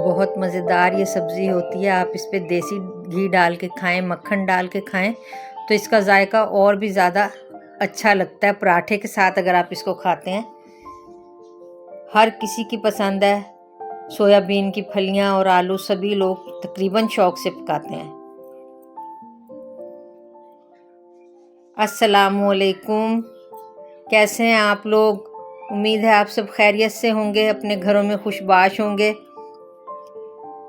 बहुत मज़ेदार ये सब्ज़ी होती है। आप इस पे देसी घी डाल के खाएं, मक्खन डाल के खाएं तो इसका जायका और भी ज़्यादा अच्छा लगता है। पराठे के साथ अगर आप इसको खाते हैं, हर किसी की पसंद है। सोयाबीन की फलियां और आलू सभी लोग तकरीबन शौक से पकाते हैं। अस्सलामुअलैकुम, कैसे हैं आप लोग? उम्मीद है आप सब खैरियत से होंगे, अपने घरों में खुशबाश होंगे।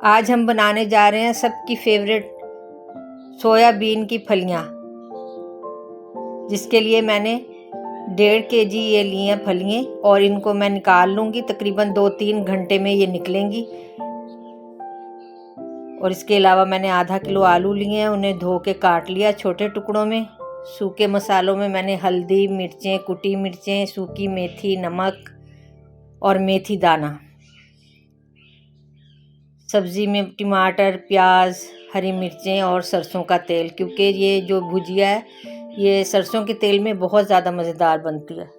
आज हम बनाने जा रहे हैं सबकी फेवरेट सोयाबीन की फलियां, जिसके लिए मैंने 1.5 kg ये ली हैं फलियां और इनको मैं निकाल लूँगी। तकरीबन 2-3 घंटे में ये निकलेंगी। और इसके अलावा मैंने आधा किलो आलू लिए हैं, उन्हें धो के काट लिया छोटे टुकड़ों में। सूखे मसालों में मैंने हल्दी, मिर्चें, कुटी मिर्चें, सूखी मेथी, नमक और मेथी दाना। सब्ज़ी में टमाटर, प्याज, हरी मिर्चें और सरसों का तेल, क्योंकि ये जो भुजिया है ये सरसों के तेल में बहुत ज़्यादा मज़ेदार बनती है।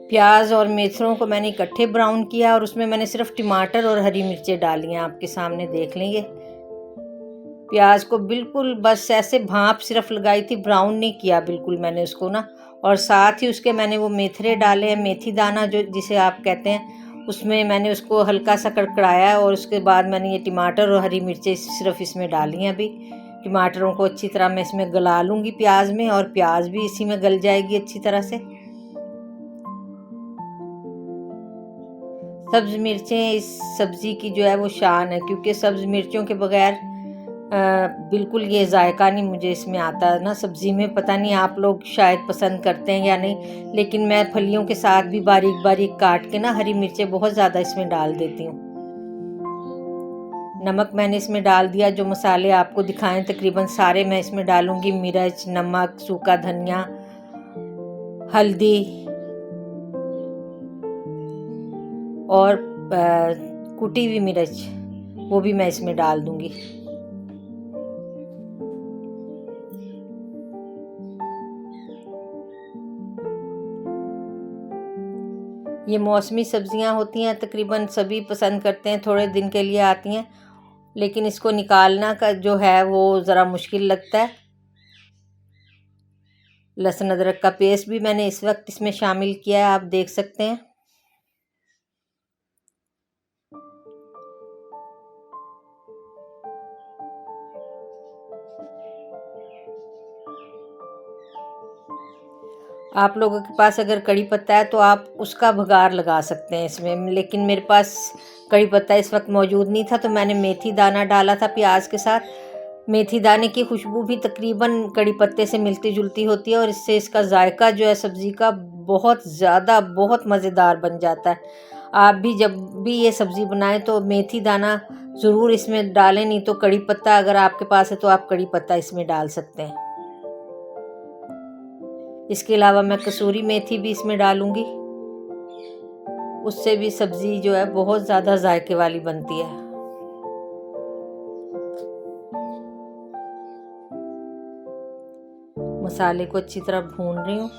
प्याज और मेथरों को मैंने इकट्ठे ब्राउन किया और उसमें मैंने सिर्फ टमाटर और हरी मिर्चें डाली हैं। आपके सामने देख लेंगे। प्याज को बिल्कुल बस ऐसे भाप सिर्फ लगाई थी, ब्राउन नहीं किया बिल्कुल मैंने उसको ना। और साथ ही उसके मैंने वो मेथरे डाले हैं, मेथी दाना जो जिसे आप कहते हैं, उसमें मैंने उसको हल्का सा कड़कड़ाया। और उसके बाद मैंने ये टमाटर और हरी मिर्चें सिर्फ इसमें डाली हैं। अभी टमाटरों को अच्छी तरह मैं इसमें गला लूँगी प्याज में, और प्याज भी इसी में गल जाएगी अच्छी तरह से। सब्ज़ मिर्चें इस सब्ज़ी की जो है वो शान है, क्योंकि सब्ज़ मिर्चों के बगैर बिल्कुल ये जायका नहीं मुझे इसमें आता है ना सब्ज़ी में। पता नहीं आप लोग शायद पसंद करते हैं या नहीं, लेकिन मैं फलियों के साथ भी बारीक बारीक काट के ना हरी मिर्चें बहुत ज़्यादा इसमें डाल देती हूँ। नमक मैंने इसमें डाल दिया। जो मसाले आपको दिखाएं तकरीबन सारे मैं इसमें डालूँगी। मिर्च, नमक, सूखा धनिया, हल्दी और कुटी हुई मिर्च, वो भी मैं इसमें डाल दूँगी। ये मौसमी सब्जियां होती हैं, तकरीबन सभी पसंद करते हैं, थोड़े दिन के लिए आती हैं, लेकिन इसको निकालना का जो है वो ज़रा मुश्किल लगता है। लहसुन अदरक का पेस्ट भी मैंने इस वक्त इसमें शामिल किया है, आप देख सकते हैं। आप लोगों के पास अगर कड़ी पत्ता है तो आप उसका भगार लगा सकते हैं इसमें, लेकिन मेरे पास कड़ी पत्ता इस वक्त मौजूद नहीं था, तो मैंने मेथी दाना डाला था प्याज के साथ। मेथी दाने की खुशबू भी तकरीबन कड़ी पत्ते से मिलती जुलती होती है, और इससे इसका जायका जो है सब्ज़ी का बहुत ज़्यादा बहुत मज़ेदार बन जाता है। आप भी जब भी ये सब्ज़ी बनाएं तो मेथी दाना ज़रूर इसमें डालें, नहीं तो कड़ी पत्ता अगर आपके पास है तो आप कड़ी पत्ता इसमें डाल सकते हैं। इसके अलावा मैं कसूरी मेथी भी इसमें डालूंगी, उससे भी सब्ज़ी जो है बहुत ज़्यादा जायके वाली बनती है। मसाले को अच्छी तरह भून रही हूँ।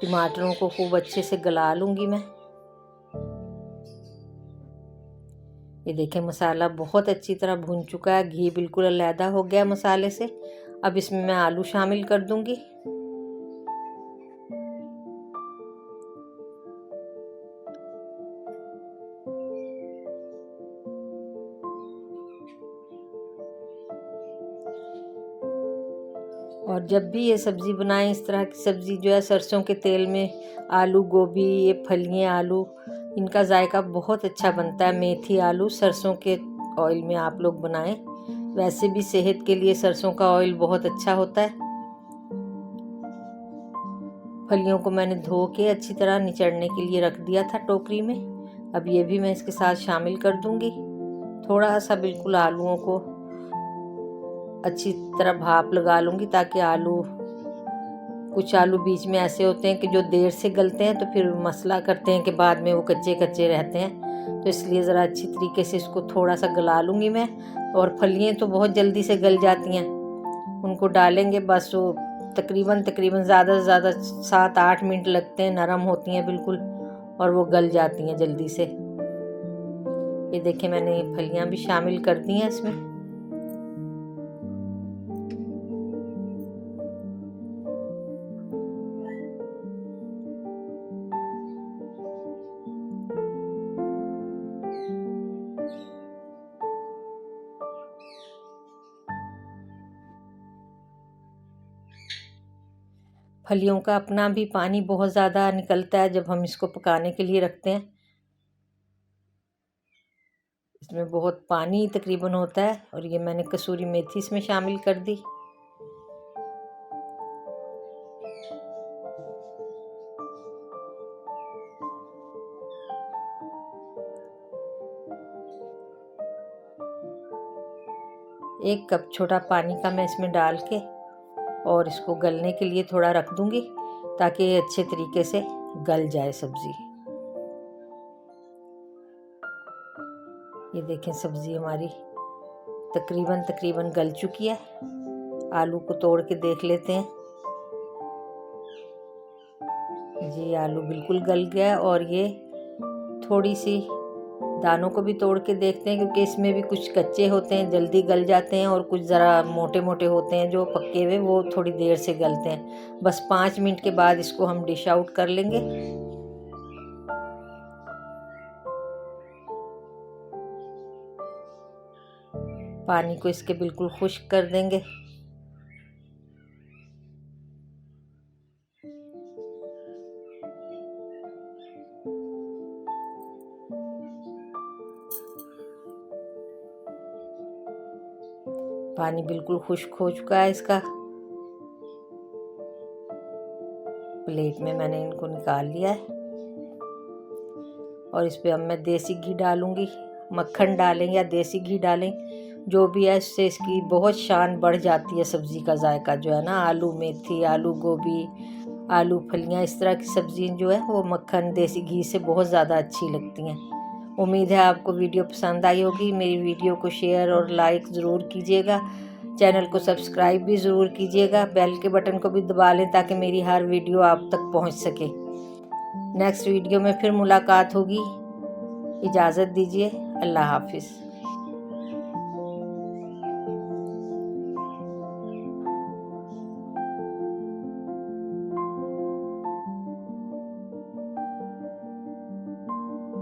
टमाटरों को खूब अच्छे से गला लूँगी मैं। ये देखें मसाला बहुत अच्छी तरह भून चुका है, घी बिल्कुल अलहदा हो गया मसाले से। अब इसमें मैं आलू शामिल कर दूँगी। और जब भी ये सब्ज़ी बनाएं, इस तरह की सब्ज़ी जो है सरसों के तेल में, आलू गोभी, ये फलियाँ आलू, इनका जायका बहुत अच्छा बनता है। मेथी आलू सरसों के ऑयल में आप लोग बनाएं। वैसे भी सेहत के लिए सरसों का ऑयल बहुत अच्छा होता है। फलियों को मैंने धो के अच्छी तरह निचड़ने के लिए रख दिया था टोकरी में। अब ये भी मैं इसके साथ शामिल कर दूंगी। थोड़ा सा बिल्कुल आलूओं को अच्छी तरह भाप लगा लूँगी, ताकि कुछ आलू बीच में ऐसे होते हैं कि जो देर से गलते हैं, तो फिर मसला करते हैं कि बाद में वो कच्चे कच्चे रहते हैं। तो इसलिए ज़रा अच्छी तरीके से इसको थोड़ा सा गला लूँगी मैं। और फलियाँ तो बहुत जल्दी से गल जाती हैं, उनको डालेंगे बस वो तकरीबन ज़्यादा से ज़्यादा 7-8 मिनट लगते हैं, नरम होती हैं बिल्कुल और वो गल जाती हैं जल्दी से। ये देखिए मैंने फलियां भी शामिल कर दी हैं इसमें। फलियों का अपना भी पानी बहुत ज़्यादा निकलता है जब हम इसको पकाने के लिए रखते हैं। इसमें बहुत पानी तकरीबन होता है। और ये मैंने कसूरी मेथी इसमें शामिल कर दी। एक कप छोटा पानी का मैं इसमें डाल के और इसको गलने के लिए थोड़ा रख दूंगी ताकि ये अच्छे तरीके से गल जाए सब्ज़ी। ये देखें सब्ज़ी हमारी तकरीबन गल चुकी है। आलू को तोड़ के देख लेते हैं। जी आलू बिल्कुल गल गया है। और ये थोड़ी सी दानों को भी तोड़ के देखते हैं क्योंकि इसमें भी कुछ कच्चे होते हैं, जल्दी गल जाते हैं, और कुछ ज़रा मोटे मोटे होते हैं जो पक्के हुए वो थोड़ी देर से गलते हैं। बस 5 मिनट के बाद इसको हम डिश आउट कर लेंगे। पानी को इसके बिल्कुल खुश्क कर देंगे। पानी बिल्कुल खुश्क हो चुका है इसका। प्लेट में मैंने इनको निकाल लिया है। और इस पे अब मैं देसी घी डालूंगी। मक्खन डालें या देसी घी डालें जो भी है, इससे इसकी बहुत शान बढ़ जाती है। सब्ज़ी का जायका जो है ना, आलू मेथी, आलू गोभी, आलू फलियाँ, इस तरह की सब्ज़ी जो है वो मक्खन देसी घी से बहुत ज़्यादा अच्छी लगती हैं। उम्मीद है आपको वीडियो पसंद आई होगी। मेरी वीडियो को शेयर और लाइक ज़रूर कीजिएगा। चैनल को सब्सक्राइब भी ज़रूर कीजिएगा। बेल के बटन को भी दबा लें ताकि मेरी हर वीडियो आप तक पहुंच सके। नेक्स्ट वीडियो में फिर मुलाकात होगी। इजाज़त दीजिए। अल्लाह हाफिज़।